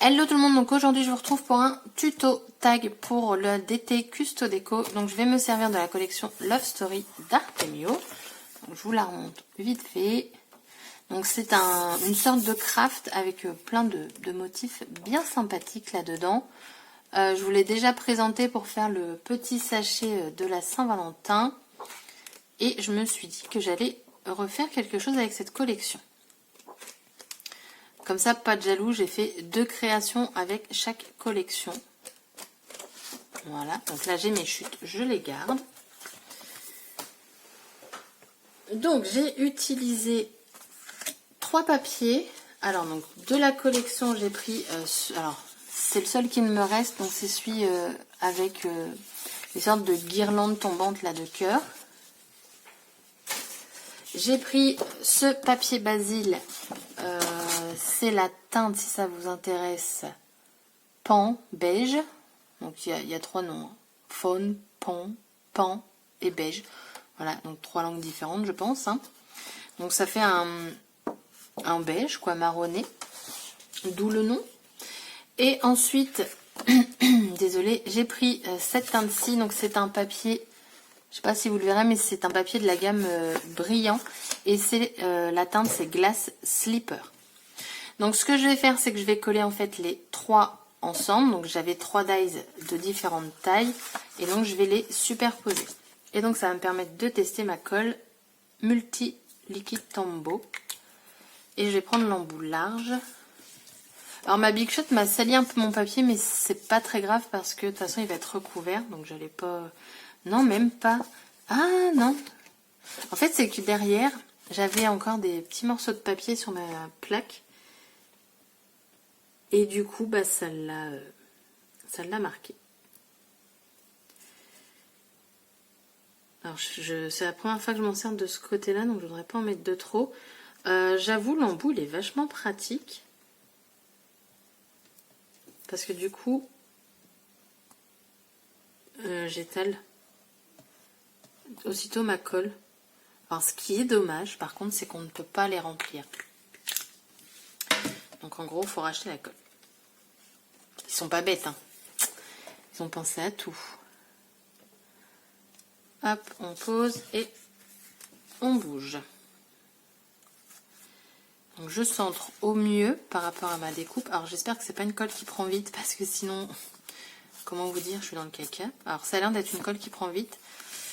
Hello tout le monde, donc aujourd'hui je vous retrouve pour un tuto tag pour le DT Custo Déco. Donc je vais me servir de la collection Love Story d'Artemio. Donc je vous la remonte vite fait. Donc c'est une sorte de craft avec plein de motifs bien sympathiques là-dedans. Je vous l'ai déjà présenté pour faire le petit sachet de la Saint-Valentin. Et je me suis dit que j'allais refaire quelque chose avec cette collection. Comme ça, pas de jaloux, j'ai fait 2 créations avec chaque collection. Voilà, donc là j'ai mes chutes, je les garde. Donc j'ai utilisé 3 papiers. Alors donc de la collection j'ai pris, alors c'est le seul qui me reste, donc c'est celui avec des sortes de guirlandes tombantes là de cœur. J'ai pris ce papier basil, c'est la teinte si ça vous intéresse, pan beige, donc il y a 3 noms, hein. Faune, pan et beige, voilà, donc 3 langues différentes je pense, hein. Donc ça fait un beige quoi, marronné, d'où le nom. Et ensuite, désolée, j'ai pris cette teinte-ci, donc c'est un papier, je sais pas si vous le verrez, mais c'est un papier de la gamme brillant. Et c'est la teinte, c'est Glass Slipper. Donc ce que je vais faire, c'est que je vais coller en fait les 3 ensemble. Donc j'avais 3 dies de différentes tailles. Et donc je vais les superposer. Et donc ça va me permettre de tester ma colle Multi Liquid Tombow. Et je vais prendre l'embout large. Alors ma Big Shot m'a sali un peu mon papier, mais c'est pas très grave parce que de toute façon il va être recouvert. Donc j'allais pas... Non, même pas. Ah non. En fait, c'est que derrière, j'avais encore des petits morceaux de papier sur ma plaque. Et du coup, bah, ça l'a marqué. Alors, c'est la première fois que je m'en sers de ce côté-là, donc je voudrais pas en mettre de trop. J'avoue, l'embout, il est vachement pratique. Parce que du coup, j'étale aussitôt ma colle. Alors, ce qui est dommage, par contre, c'est qu'on ne peut pas les remplir. Donc, en gros, il faut racheter la colle. Ils sont pas bêtes, hein. Ils ont pensé à tout. Hop, on pose et on bouge. Donc, je centre au mieux par rapport à ma découpe. Alors, j'espère que c'est pas une colle qui prend vite, parce que sinon, comment vous dire, je suis dans le caca. Alors, ça a l'air d'être une colle qui prend vite.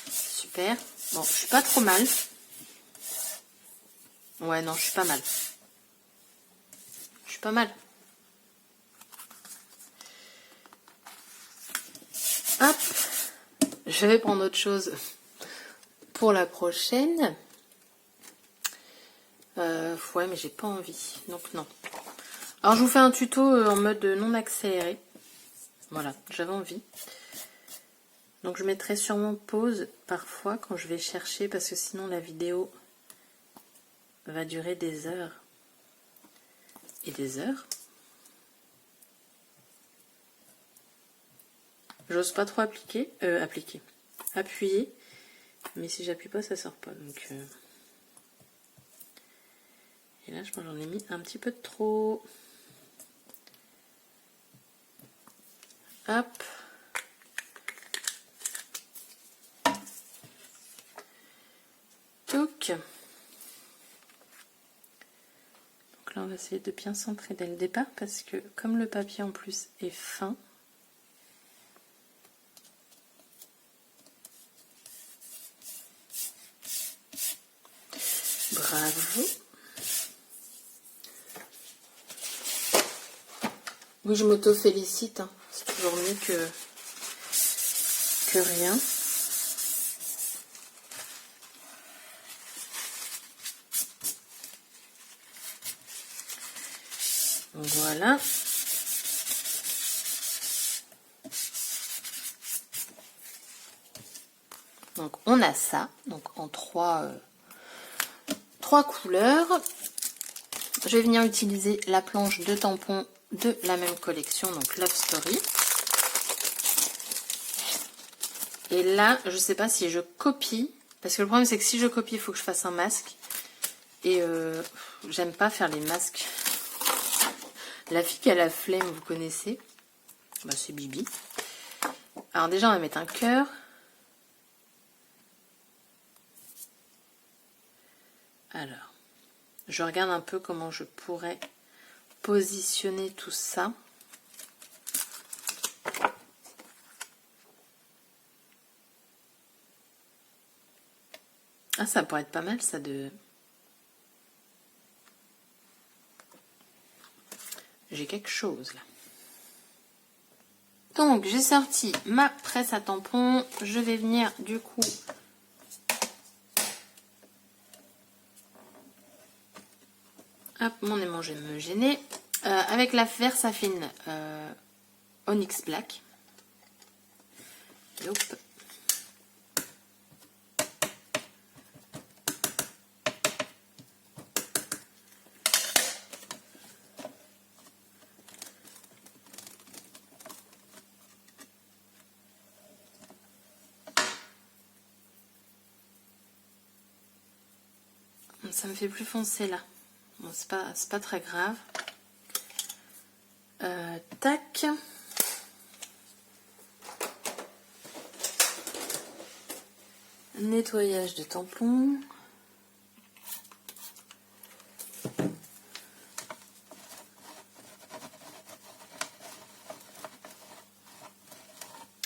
Super. Bon, je suis pas trop mal. Ouais, non, je suis pas mal. Je suis pas mal. Hop. Je vais prendre autre chose pour la prochaine. Ouais, mais j'ai pas envie. Donc, non. Alors, je vous fais un tuto en mode non accéléré. Voilà, j'avais envie. Donc, je mettrai sûrement pause parfois quand je vais chercher parce que sinon la vidéo va durer des heures et des heures. J'ose pas trop appuyer, mais si j'appuie pas, ça sort pas. Donc, et là, je pense que j'en ai mis un petit peu de trop. Hop. Touc. Donc là, on va essayer de bien centrer dès le départ parce que comme le papier en plus est fin, bravo. Oui, je m'auto-félicite, hein. C'est toujours mieux que rien. Donc voilà. Donc on a ça, donc en 3 couleurs. Je vais venir utiliser la planche de tampons de la même collection, donc Love Story. Et là, je sais pas si je copie, parce que le problème c'est que si je copie, il faut que je fasse un masque. Et j'aime pas faire les masques La fille qui a la flemme, vous connaissez? Bah, c'est Bibi. Alors déjà, on va mettre un cœur. Alors, je regarde un peu comment je pourrais positionner tout ça. Ah, ça pourrait être pas mal, ça, de... J'ai quelque chose, là. Donc, j'ai sorti ma presse à tampons. Je vais venir, du coup... Hop, mon aimant, je vais me gêner. Avec la Versafine Onyx Black. Hop. Ça me fait plus foncer là. Bon, c'est pas très grave. Tac. Nettoyage de tampons.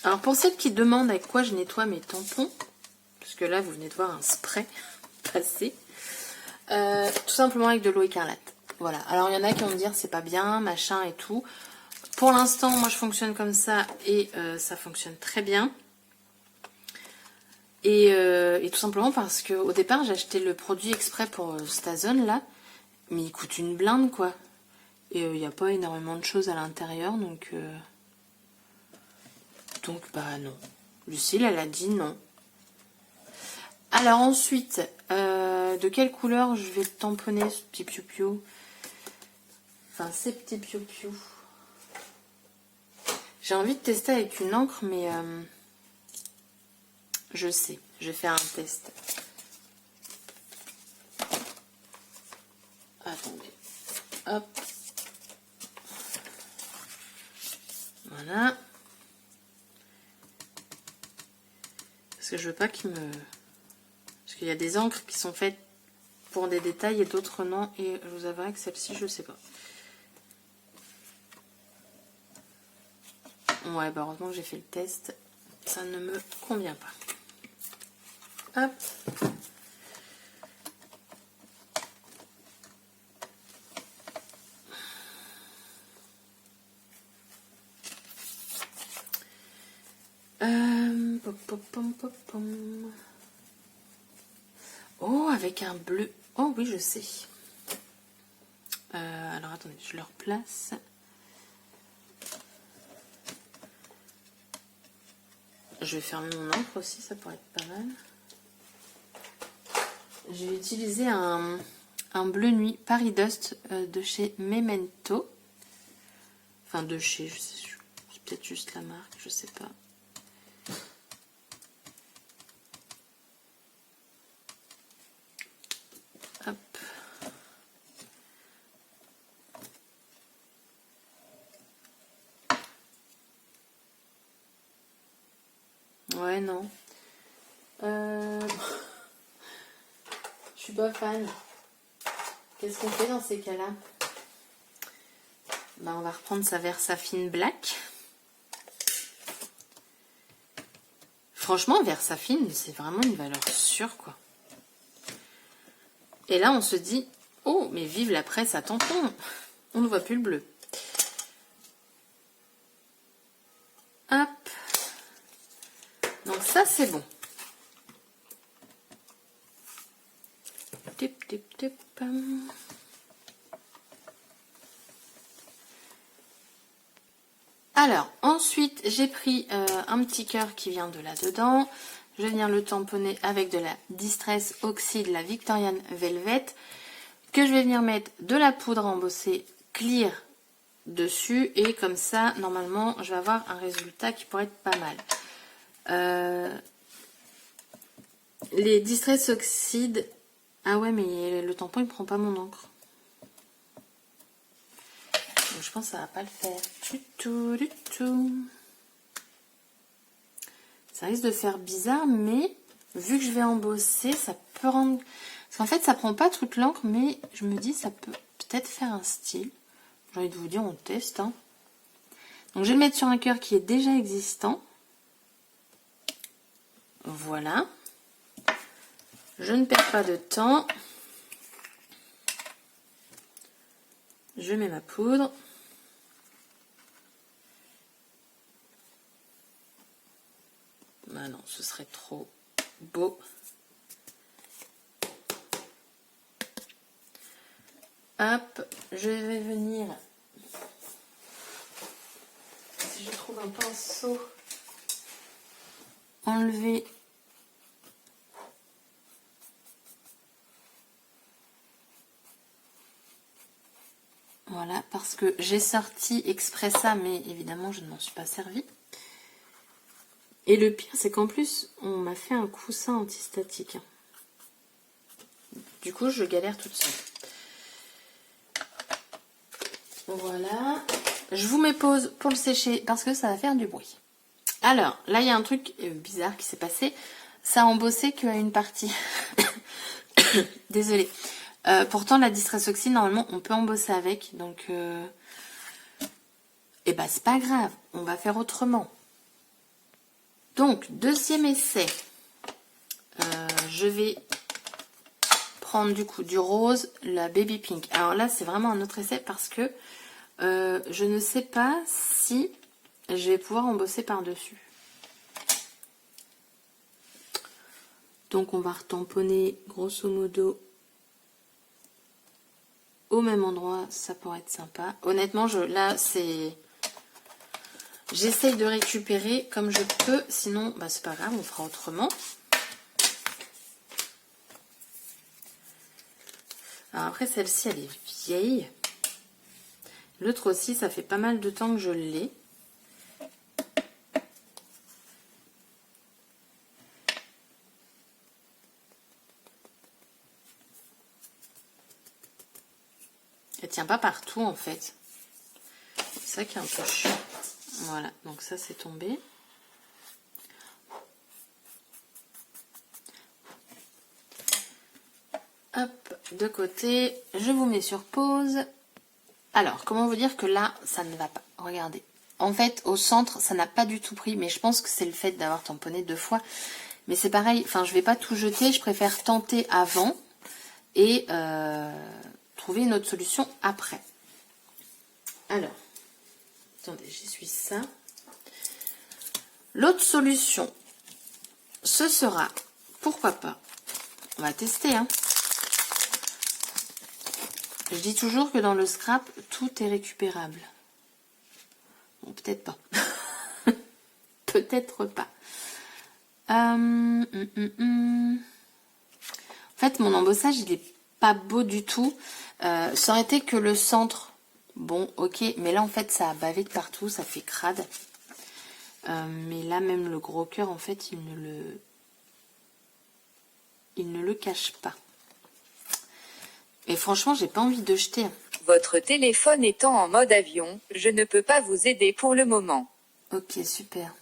Alors pour celles qui demandent avec quoi je nettoie mes tampons, parce que là vous venez de voir un spray passer, tout simplement avec de l'eau écarlate. Voilà, alors il y en a qui vont me dire c'est pas bien, machin et tout. Pour l'instant, moi je fonctionne comme ça et ça fonctionne très bien. Et tout simplement parce que au départ j'ai acheté le produit exprès pour Stazone là, mais il coûte une blinde quoi. Et il n'y a pas énormément de choses à l'intérieur, donc bah non. Lucille elle a dit non. Alors ensuite, de quelle couleur je vais tamponner ce petit piou-piou? Enfin ces petits piou-piou. J'ai envie de tester avec une encre, mais je sais, je vais faire un test. Attendez, hop. Voilà. Parce que je veux pas qu'il me... Parce qu'il y a des encres qui sont faites pour des détails et d'autres non. Et je vous avouerai que celle-ci, je sais pas. Ouais, bah heureusement que j'ai fait le test. Ça ne me convient pas. Hop. Oh, avec un bleu. Oh oui, je sais. Alors attendez, je le replace. Je vais fermer mon encre aussi, ça pourrait être pas mal. Je vais utiliser un bleu nuit Paris Dust de chez Memento. Enfin de chez, je sais, c'est peut-être juste la marque, je sais pas. Hop. Ouais, non. Je suis pas fan. Qu'est-ce qu'on fait dans ces cas-là? Bah, on va reprendre sa Versafine Black. Franchement, Versafine, c'est vraiment une valeur sûre, quoi. Et là, on se dit, oh, mais vive la presse à tampons. On ne voit plus le bleu. Hop. Donc ça, c'est bon. Tip, tip, tip. Alors, ensuite, j'ai pris un petit cœur qui vient de là-dedans. Je vais venir le tamponner avec de la Distress Oxide, la Victorian Velvet, que je vais venir mettre de la poudre embossée clear dessus. Et comme ça, normalement, je vais avoir un résultat qui pourrait être pas mal. Les Distress Oxide... Ah ouais, mais le tampon, il prend pas mon encre. je pense que ça va pas le faire du tout, du tout. Ça risque de faire bizarre, mais vu que je vais embosser, ça peut rendre... Parce qu'en fait, ça prend pas toute l'encre, mais je me dis, ça peut peut-être faire un style. J'ai envie de vous dire, on teste. Hein. Donc, je vais le mettre sur un cœur qui est déjà existant. Voilà. Je ne perds pas de temps. Je mets ma poudre. Ah non, ce serait trop beau. Hop, je vais venir, si je trouve un pinceau, enlever voilà, parce que j'ai sorti exprès ça, mais évidemment je ne m'en suis pas servi. Et le pire, c'est qu'en plus, on m'a fait un coussin antistatique. Du coup, je galère toute seule. Voilà. Je vous mets pause pour le sécher parce que ça va faire du bruit. Alors, là, il y a un truc bizarre qui s'est passé. Ça a embossé qu'à une partie. Désolée. Pourtant, la Distress Oxy, normalement, on peut embosser avec. Donc, eh ben, c'est pas grave. On va faire autrement. Donc, deuxième essai. Je vais prendre du coup du rose, la baby pink. Alors là, c'est vraiment un autre essai parce que je ne sais pas si je vais pouvoir embosser par-dessus. Donc, on va retamponner grosso modo au même endroit. Ça pourrait être sympa. Honnêtement, là, c'est... J'essaye de récupérer comme je peux. Sinon, bah, c'est pas grave, on fera autrement. Alors après, celle-ci, elle est vieille. L'autre aussi, ça fait pas mal de temps que je l'ai. Elle tient pas partout, en fait. C'est ça qui est un peu chiant. Voilà, donc ça, c'est tombé. Hop, de côté. Je vous mets sur pause. Alors, comment vous dire que là, ça ne va pas. Regardez. En fait, au centre, ça n'a pas du tout pris. Mais je pense que c'est le fait d'avoir tamponné 2 fois. Mais c'est pareil. Enfin, je vais pas tout jeter. Je préfère tenter avant. Et trouver une autre solution après. Alors. Attendez, j'essuie ça. L'autre solution, ce sera, pourquoi pas, on va tester, hein. Je dis toujours que dans le scrap, tout est récupérable. Bon, peut-être pas. Peut-être pas. En fait, mon embossage, il n'est pas beau du tout. Ça aurait été que le centre, bon, ok, mais là, en fait, ça a bavé de partout, ça fait crade. Mais là, même le gros cœur, en fait, il ne le cache pas. Et franchement, j'ai pas envie de jeter. Votre téléphone étant en mode avion, je ne peux pas vous aider pour le moment. Ok, super.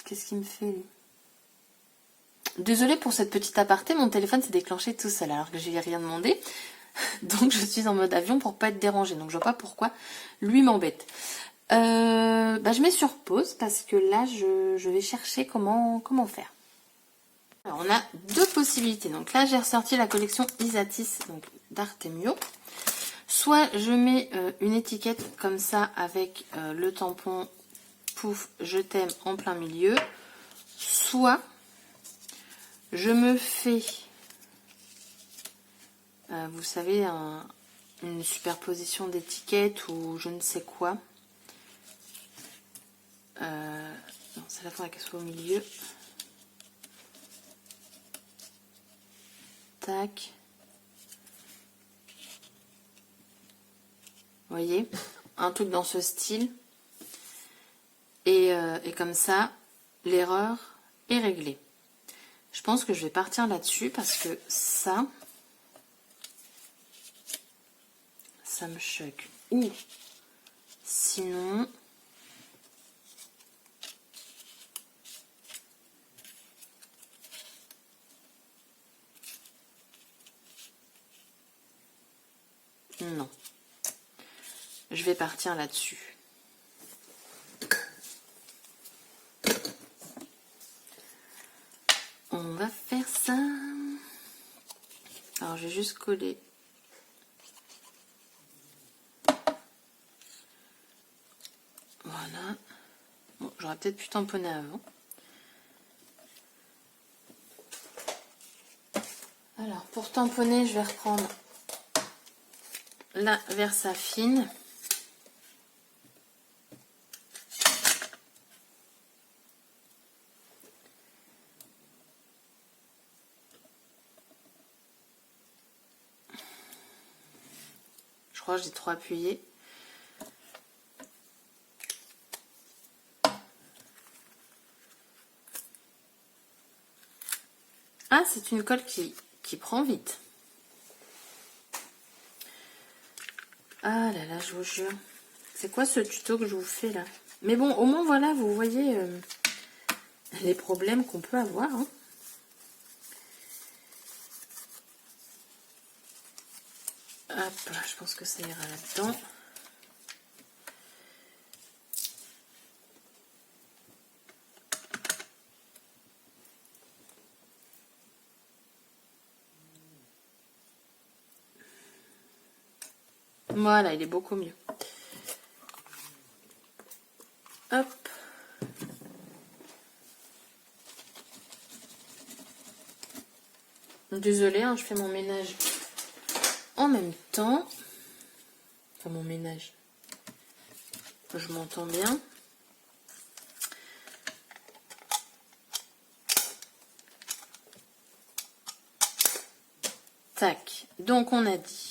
Qu'est-ce qu'il me fait, lui? Désolée pour cette petite aparté, mon téléphone s'est déclenché tout seul alors que je lui ai rien demandé. Donc, je suis en mode avion pour pas être dérangée. Donc, je vois pas pourquoi lui m'embête. Je mets sur pause parce que là, je vais chercher comment faire. Alors, on a 2 possibilités. Donc là, j'ai ressorti la collection Isatis d'Artemio. Soit je mets une étiquette comme ça avec le tampon pouf, je t'aime en plein milieu. Soit je me fais, vous savez, une superposition d'étiquettes ou je ne sais quoi. Non, c'est la fois qu'elle soit au milieu. Tac. Vous voyez, un truc dans ce style. Et comme ça, l'erreur est réglée. Je pense que je vais partir là-dessus parce que ça me choque. Ou Sinon, non. Je vais partir là-dessus. On va faire ça. Alors, j'ai juste collé. Voilà. Bon, j'aurais peut-être pu tamponner avant. Alors, pour tamponner, je vais reprendre la Versafine. Je crois que j'ai trop appuyé. Ah, c'est une colle qui prend vite. Ah là là, je vous jure. C'est quoi ce tuto que je vous fais là? Mais bon, au moins voilà, vous voyez les problèmes qu'on peut avoir. Hein. Hop, je pense que ça ira là-dedans. Voilà, il est beaucoup mieux. Hop. Désolée, hein, je fais mon ménage en même temps. Enfin, mon ménage. Je m'entends bien. Tac. Donc, on a dit.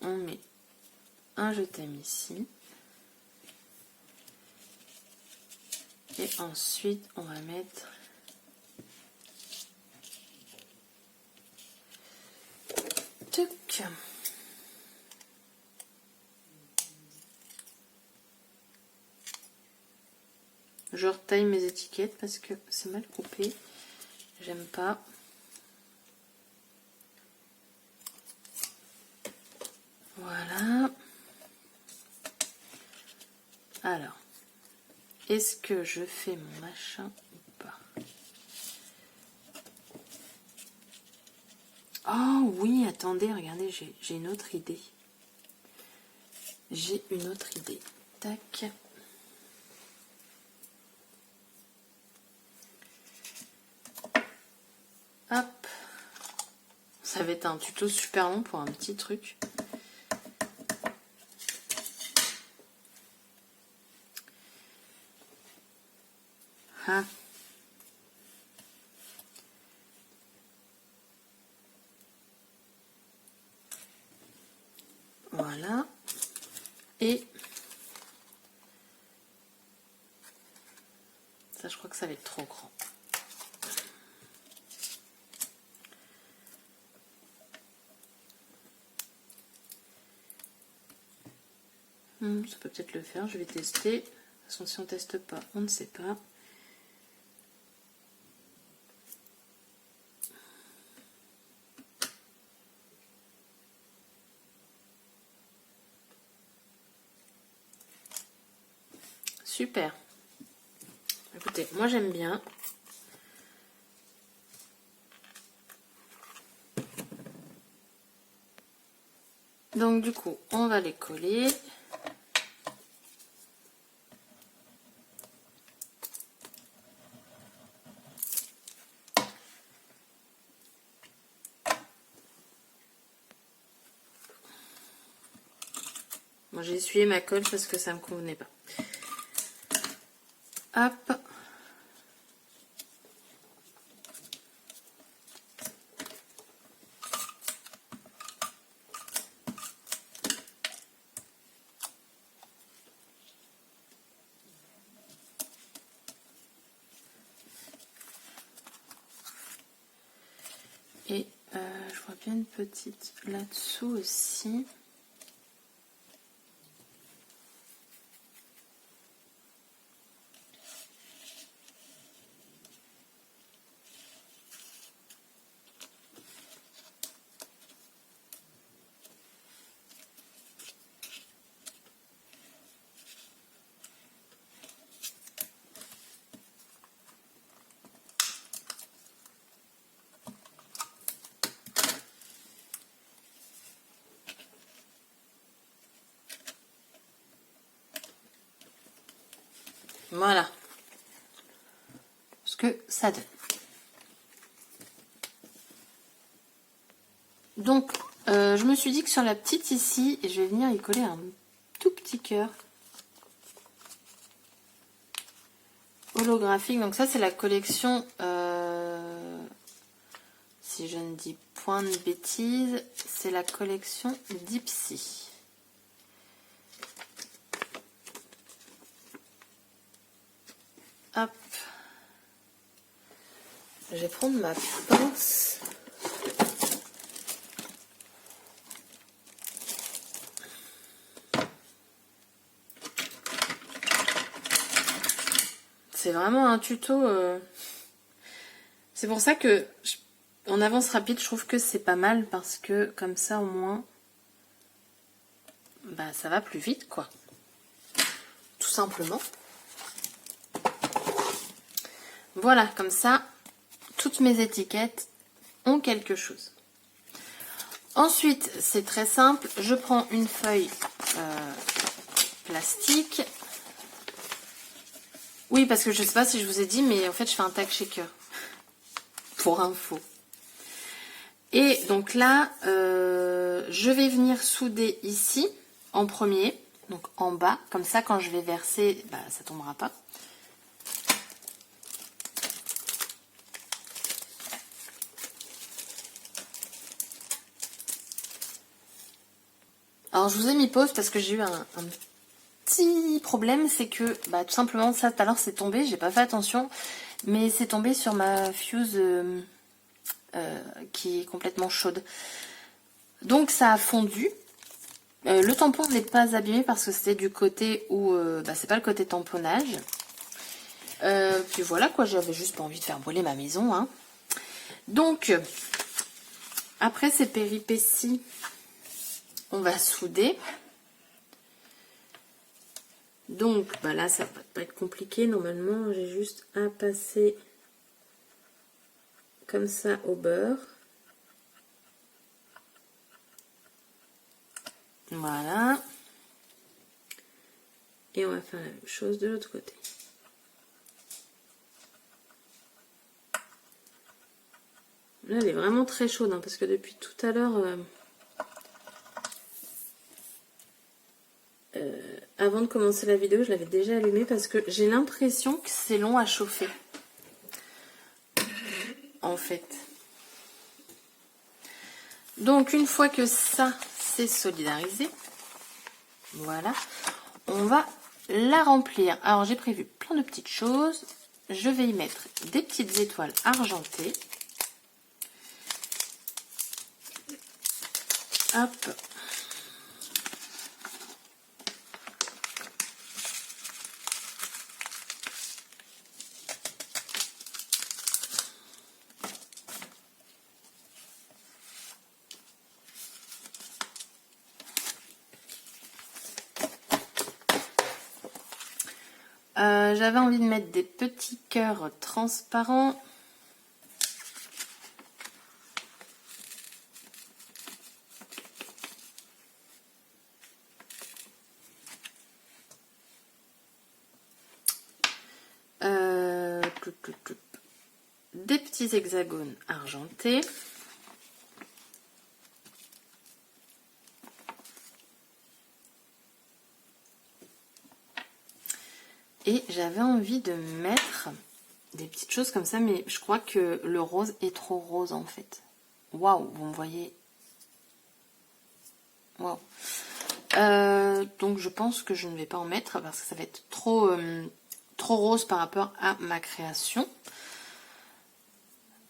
On met un je t'aime ici. Et ensuite, on va mettre tuc. Je retaille mes étiquettes parce que c'est mal coupé. J'aime pas. Voilà. Alors, est-ce que je fais mon machin ou pas? Oh oui, attendez, regardez, j'ai une autre idée. J'ai une autre idée. Tac. Hop. Ça va être un tuto super long pour un petit truc. Ah. Voilà. Et ça, je crois que ça va être trop grand. Ça peut peut-être le faire, je vais tester. De toute façon, si on ne teste pas, on ne sait pas. Super. Écoutez, moi j'aime bien. Donc du coup, on va les coller. Moi j'ai essuyé ma colle parce que ça me convenait pas. Hop. je vois bien une petite là-dessous aussi. Voilà ce que ça donne. Donc, je me suis dit que sur la petite ici, je vais venir y coller un tout petit cœur holographique. Donc ça, c'est la collection, si je ne dis point de bêtises, c'est la collection Dipsy. Hop. Je vais prendre ma pince. C'est vraiment un tuto. C'est pour ça que en avance rapide, je trouve que c'est pas mal parce que comme ça au moins, bah ça va plus vite quoi. Tout simplement. Voilà, comme ça, toutes mes étiquettes ont quelque chose. Ensuite, c'est très simple. Je prends une feuille plastique. Oui, parce que je ne sais pas si je vous ai dit, mais en fait, je fais un tag shaker. Pour info. Et donc là, je vais venir souder ici, en premier, donc en bas. Comme ça, quand je vais verser, bah, ça ne tombera pas. Alors, je vous ai mis pause parce que j'ai eu un petit problème, c'est que bah, tout simplement, ça, tout à l'heure, c'est tombé. J'ai pas fait attention, mais c'est tombé sur ma fuse qui est complètement chaude. Donc, ça a fondu. Le tampon n'est pas abîmé parce que c'était du côté où... bah, c'est pas le côté tamponnage. Puis voilà, quoi, j'avais juste pas envie de faire brûler ma maison. Hein. Donc, après ces péripéties, on va souder. Donc, bah là, ça va pas être compliqué. Normalement, j'ai juste à passer comme ça au beurre. Voilà. Et on va faire la même chose de l'autre côté. Là, elle est vraiment très chaude, hein, parce que depuis tout à l'heure... avant de commencer la vidéo, je l'avais déjà allumée parce que j'ai l'impression que c'est long à chauffer. En fait. Donc, une fois que ça, c'est solidarisé, voilà, on va la remplir. Alors, j'ai prévu plein de petites choses. Je vais y mettre des petites étoiles argentées. Hop. J'avais envie de mettre des petits cœurs transparents. Des petits hexagones argentés. Et j'avais envie de mettre des petites choses comme ça, mais je crois que le rose est trop rose en fait. Waouh, vous me voyez. Waouh. Donc je pense que je ne vais pas en mettre parce que ça va être trop, trop rose par rapport à ma création.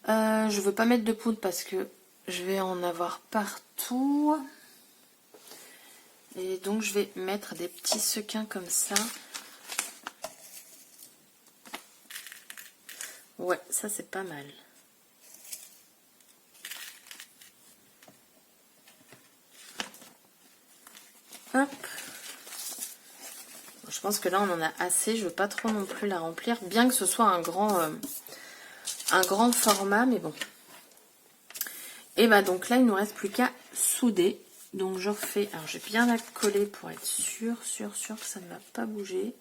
Je veux pas mettre de poudre parce que je vais en avoir partout. Et donc je vais mettre des petits sequins comme ça. Ouais, ça c'est pas mal. Hop. Je pense que là on en a assez, je veux pas trop non plus la remplir, bien que ce soit un grand format, mais bon. Et bah donc là il nous reste plus qu'à souder. Donc je refais, alors je vais bien la coller pour être sûr que ça ne va pas bouger.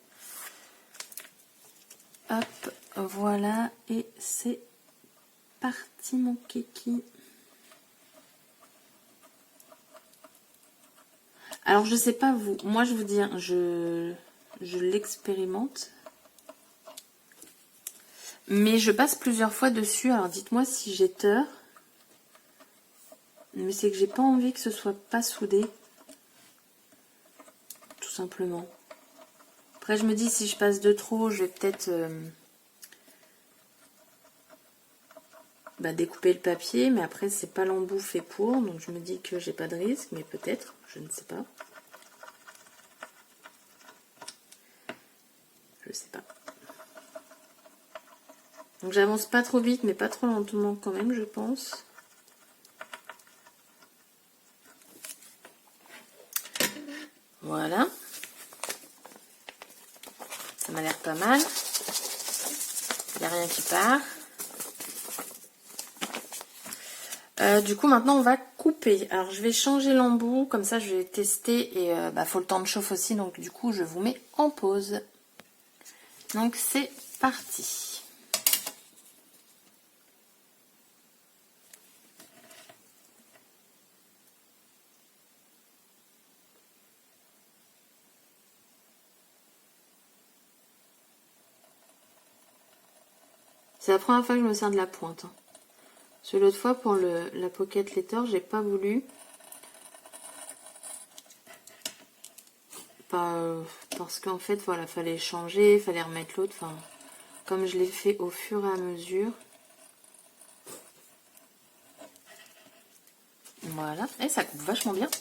Hop, voilà, et c'est parti mon kiki. Alors je sais pas vous, moi je vous dis, je l'expérimente. Mais je passe plusieurs fois dessus, alors dites-moi si j'ai tort. Mais c'est que j'ai pas envie que ce soit pas soudé. Tout simplement. Après je me dis si je passe de trop, je vais peut-être découper le papier. Mais après c'est pas l'embout fait pour. Donc je me dis que j'ai pas de risque. Mais peut-être, je ne sais pas. Je sais pas. Donc j'avance pas trop vite mais pas trop lentement quand même je pense. Voilà. Ça m'a l'air pas mal. Il n'y a rien qui part. Du coup, maintenant, on va couper. Alors, je vais changer l'embout. Comme ça, je vais tester. Et faut le temps de chauffe aussi. Donc, du coup, je vous mets en pause. Donc, c'est parti. C'est la première fois que je me sers de la pointe. Parce que l'autre fois, pour la Pocket Letter, j'ai pas voulu. Parce qu'en fait, voilà, fallait changer, fallait remettre l'autre. Enfin, comme je l'ai fait au fur et à mesure. Voilà. Et ça coupe vachement bien.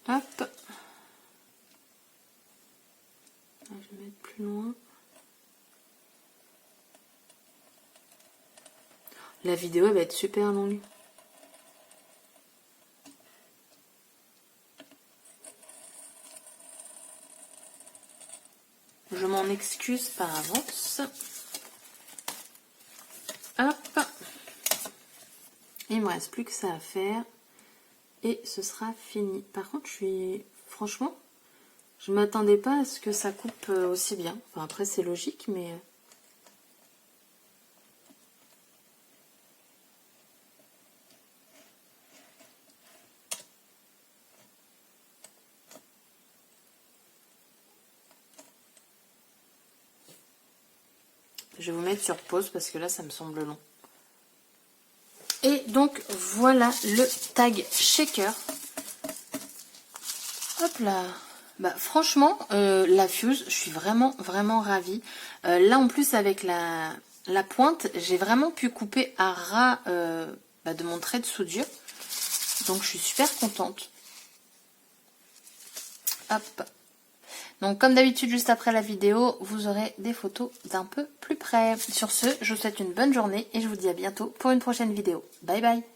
Hop. Je vais mettre plus loin. La vidéo elle va être super longue. Je m'en excuse par avance. Hop. Il me reste plus que ça à faire. Et ce sera fini. Par contre, franchement, je m'attendais pas à ce que ça coupe aussi bien. Enfin, après, c'est logique, mais... Je vais vous mettre sur pause parce que là, ça me semble long. Et donc, voilà le tag shaker. Hop là. Franchement, la Fuse, je suis vraiment, vraiment ravie. Là, en plus, avec la pointe, j'ai vraiment pu couper à ras de mon trait de soudure. Donc, je suis super contente. Hop. Donc, comme d'habitude, juste après la vidéo, vous aurez des photos d'un peu plus près. Sur ce, je vous souhaite une bonne journée et je vous dis à bientôt pour une prochaine vidéo. Bye bye.